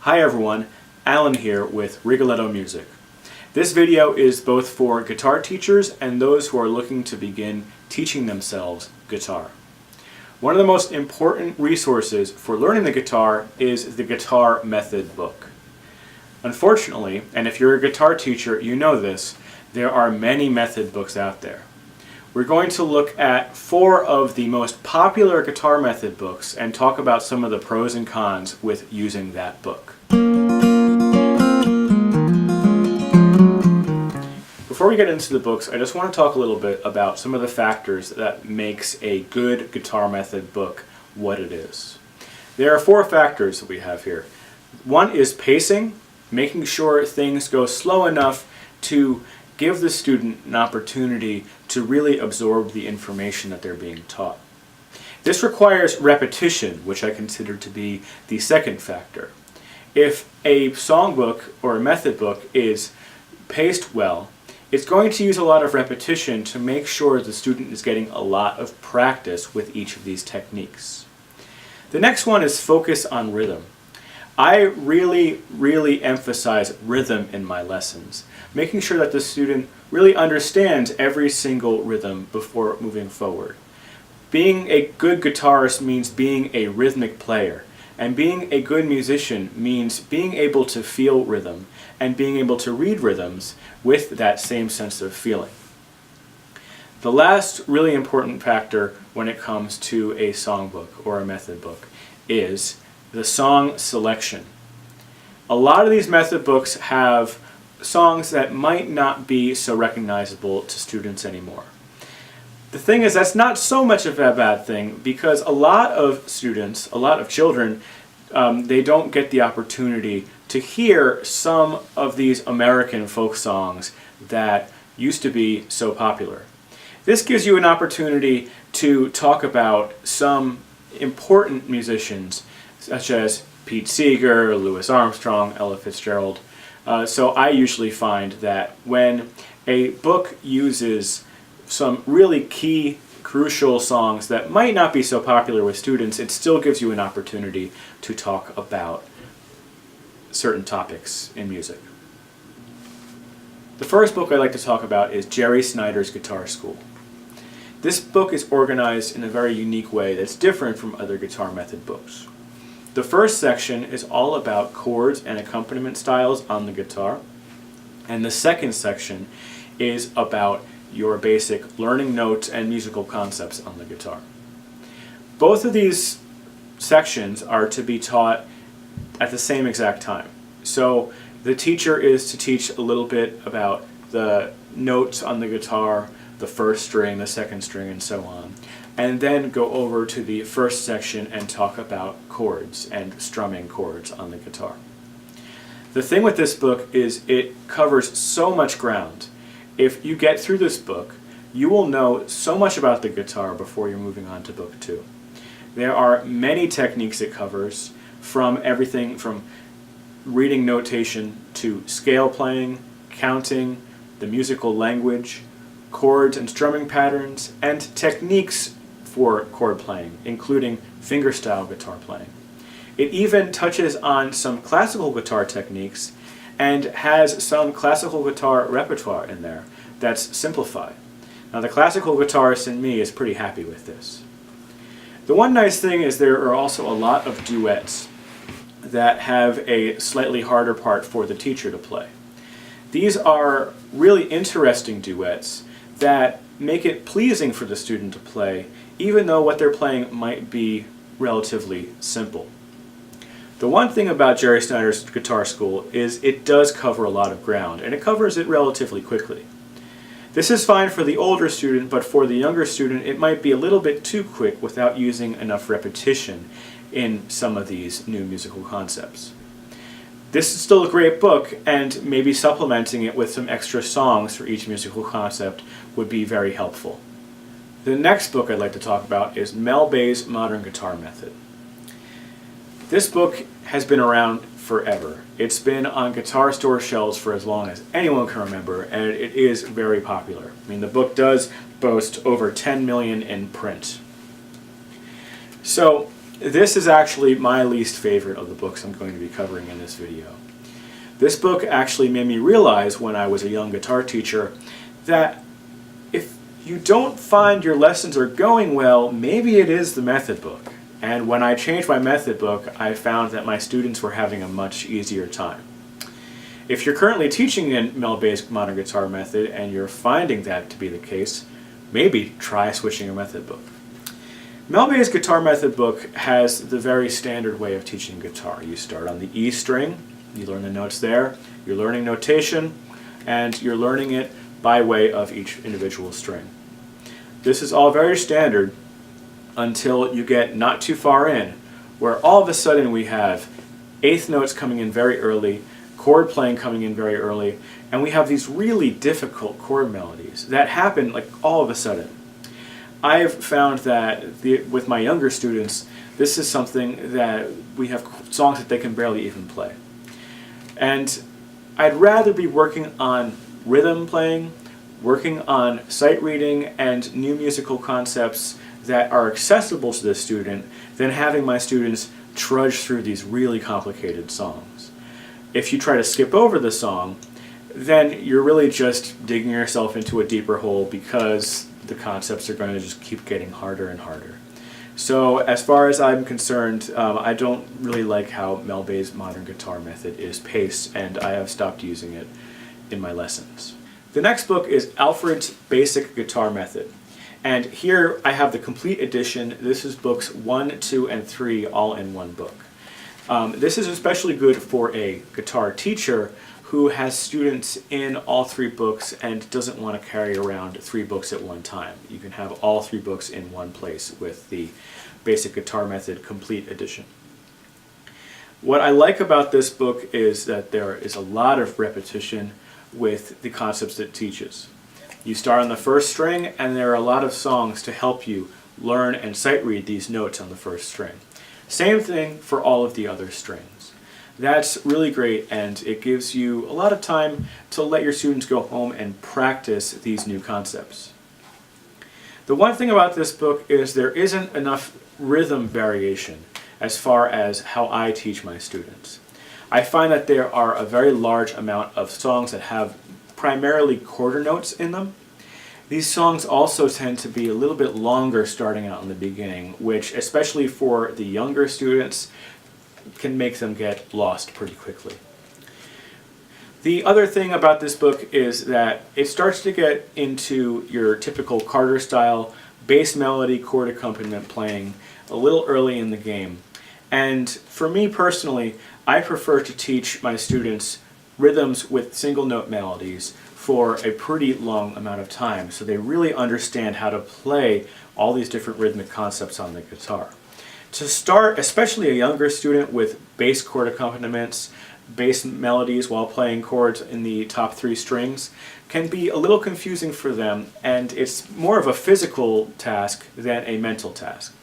Hi everyone, Alan here with Rigoletto Music. This video is both for guitar teachers and those who are looking to begin teaching themselves guitar. One of the most important resources for learning the guitar is the Guitar Method book. Unfortunately, and if you're a guitar teacher you know this, there are many method books out there. We're going to look at 4 of the most popular guitar method books and talk about some of the pros and cons with using that book. Before we get into the books, I just want to talk a little bit about some of the factors that makes a good guitar method book what it is. There are 4 factors that we have here. One is pacing, making sure things go slow enough to give the student an opportunity to really absorb the information that they're being taught. This requires repetition, which I consider to be the second factor. If a songbook or a method book is paced well, it's going to use a lot of repetition to make sure the student is getting a lot of practice with each of these techniques. The next one is focus on rhythm. I really emphasize rhythm in my lessons, making sure that the student really understands every single rhythm before moving forward. Being a good guitarist means being a rhythmic player, and being a good musician means being able to feel rhythm and being able to read rhythms with that same sense of feeling. The last really important factor when it comes to a songbook or a method book is the song selection. A lot of these method books have songs that might not be so recognizable to students anymore. The thing is, that's not so much of a bad thing, because a lot of students, a lot of children, they don't get the opportunity to hear some of these American folk songs that used to be so popular. This gives you an opportunity to talk about some important musicians such as Pete Seeger, Louis Armstrong, Ella Fitzgerald. So I usually find that when a book uses some really key, crucial songs that might not be so popular with students, it still gives you an opportunity to talk about certain topics in music. The first book I'd like to talk about is Jerry Snyder's Guitar School. This book is organized in a very unique way that's different from other guitar method books. The first section is all about chords and accompaniment styles on the guitar, and the second section is about your basic learning notes and musical concepts on the guitar. Both of these sections are to be taught at the same exact time. So the teacher is to teach a little bit about the notes on the guitar, the first string, the second string, and so on, and then go over to the first section and talk about chords and strumming chords on the guitar. The thing with this book is it covers so much ground. If you get through this book, you will know so much about the guitar before you're moving on to book 2. There are many techniques it covers, from everything from reading notation to scale playing, counting, the musical language, chords and strumming patterns, and techniques for chord playing, including fingerstyle guitar playing. It even touches on some classical guitar techniques and has some classical guitar repertoire in there that's simplified. Now, the classical guitarist in me is pretty happy with this. The one nice thing is there are also a lot of duets that have a slightly harder part for the teacher to play. These are really interesting duets that make it pleasing for the student to play, even though what they're playing might be relatively simple. The one thing about Jerry Snyder's Guitar School is it does cover a lot of ground, and it covers it relatively quickly. This is fine for the older student, but for the younger student it might be a little bit too quick without using enough repetition in some of these new musical concepts. This is still a great book, and maybe supplementing it with some extra songs for each musical concept would be very helpful. The next book I'd like to talk about is Mel Bay's Modern Guitar Method. This book has been around forever. It's been on guitar store shelves for as long as anyone can remember, and it is very popular. I mean, the book does boast over 10 million in print. So This is actually my least favorite of the books I'm going to be covering in this video. This book actually made me realize when I was a young guitar teacher that if you don't find your lessons are going well, maybe it is the method book. And when I changed my method book, I found that my students were having a much easier time. If you're currently teaching in Mel-based modern guitar method and you're finding that to be the case, maybe try switching your method book. Mel-based guitar method book has the very standard way of teaching guitar. You start on the E string, you learn the notes there, you're learning notation, and you're learning it by way of each individual string. This is all very standard until you get not too far in, where all of a sudden we have eighth notes coming in very early, chord playing coming in very early, and we have these really difficult chord melodies that happen like all of a sudden. I've found that with my younger students, this is something that we have songs that they can barely even play. And I'd rather be working on rhythm playing, working on sight reading, and new musical concepts that are accessible to the student than having my students trudge through these really complicated songs. If you try to skip over the song, then you're really just digging yourself into a deeper hole because the concepts are going to just keep getting harder and harder. So as far as I'm concerned, I don't really like how Mel-based modern guitar method is paced, and I have stopped using it in my lessons. The next book is Alfred's Basic Guitar Method. And here I have the complete edition. This is books 1, 2, and 3 all in one book. This is especially good for a guitar teacher who has students in all 3 books and doesn't want to carry around 3 books at one time. You can have all 3 books in one place with the Basic Guitar Method Complete Edition. What I like about this book is that there is a lot of repetition with the concepts it teaches. You start on the first string, and there are a lot of songs to help you learn and sight read these notes on the first string. Same thing for all of the other strings. That's really great, and it gives you a lot of time to let your students go home and practice these new concepts. The one thing about this book is there isn't enough rhythm variation as far as how I teach my students. I find that there are a very large amount of songs that have primarily quarter notes in them. These songs also tend to be a little bit longer starting out in the beginning, which, especially for the younger students, can make them get lost pretty quickly. The other thing about this book is that it starts to get into your typical Carter style bass melody chord accompaniment playing a little early in the game. And for me personally, I prefer to teach my students rhythms with single note melodies for a pretty long amount of time, so they really understand how to play all these different rhythmic concepts on the guitar. To start, especially a younger student with bass chord accompaniments, bass melodies while playing chords in the top 3 strings, can be a little confusing for them, and it's more of a physical task than a mental task.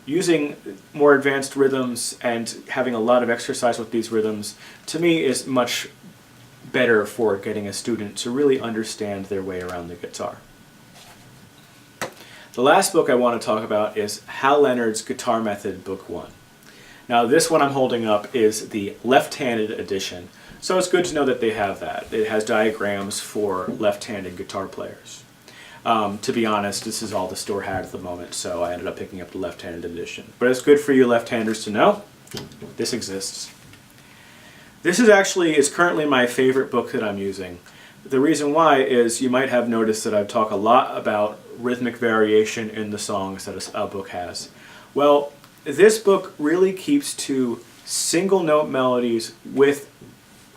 Using more advanced rhythms and having a lot of exercise with these rhythms, to me, is much better for getting a student to really understand their way around the guitar. The last book I want to talk about is Hal Leonard's Guitar Method Book 1. Now this one I'm holding up is the left-handed edition, so it's good to know that they have that. It has diagrams for left-handed guitar players. To be honest, this is all the store had at the moment, so I ended up picking up the left-handed edition. But it's good for you left-handers to know this exists. This is currently my favorite book that I'm using. The reason why is you might have noticed that I talk a lot about rhythmic variation in the songs that a book has. Well, this book really keeps to single note melodies with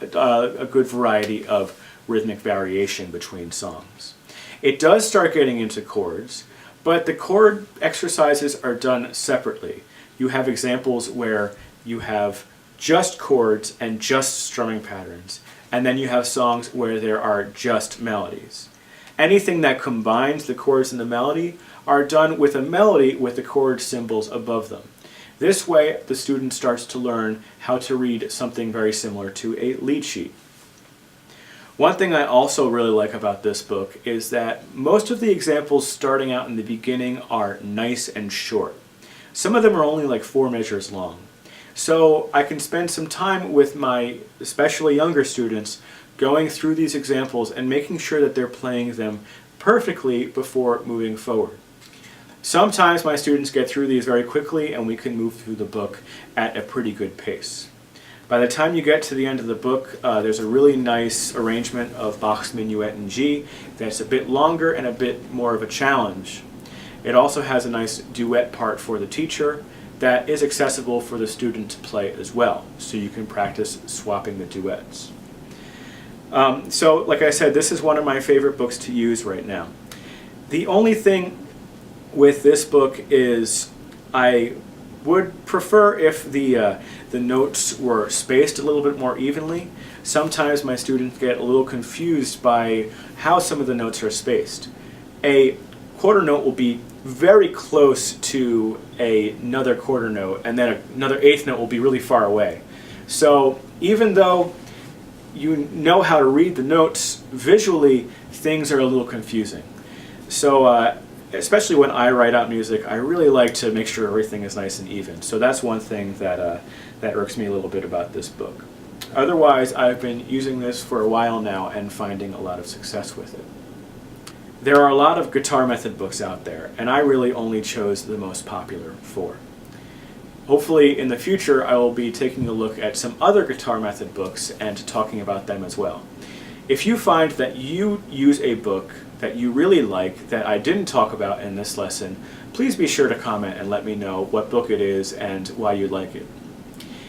a good variety of rhythmic variation between songs. It does start getting into chords, but the chord exercises are done separately. You have examples where you have just chords and just strumming patterns, and then you have songs where there are just melodies. Anything that combines the chords and the melody are done with a melody with the chord symbols above them. This way, the student starts to learn how to read something very similar to a lead sheet. One thing I also really like about this book is that most of the examples starting out in the beginning are nice and short. Some of them are only like 4 measures long. So I can spend some time with my especially younger students going through these examples and making sure that they're playing them perfectly before moving forward. Sometimes my students get through these very quickly and we can move through the book at a pretty good pace. By the time you get to the end of the book, there's a really nice arrangement of Bach's Minuet in G that's a bit longer and a bit more of a challenge. It also has a nice duet part for the teacher that is accessible for the student to play as well, so you can practice swapping the duets. So, like I said, this is one of my favorite books to use right now. The only thing with this book is I would prefer if the notes were spaced a little bit more evenly. Sometimes my students get a little confused by how some of the notes are spaced. A quarter note will be very close to another quarter note, and then another eighth note will be really far away. So even though you know how to read the notes, visually things are a little confusing. So especially when I write out music, I really like to make sure everything is nice and even. So that's one thing that irks me a little bit about this book. Otherwise, I've been using this for a while now and finding a lot of success with it. There are a lot of guitar method books out there, and I really only chose the most popular 4. Hopefully in the future I will be taking a look at some other guitar method books and talking about them as well. If you find that you use a book that you really like that I didn't talk about in this lesson, please be sure to comment and let me know what book it is and why you like it.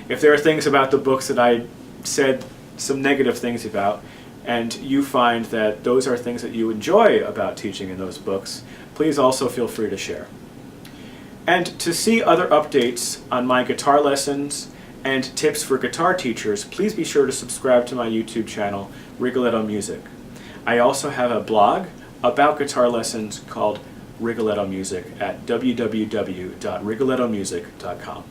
If there are things about the books that I said some negative things about, and you find that those are things that you enjoy about teaching in those books, please also feel free to share. And to see other updates on my guitar lessons and tips for guitar teachers, please be sure to subscribe to my YouTube channel, Rigoletto Music. I also have a blog about guitar lessons called Rigoletto Music at www.rigolettomusic.com.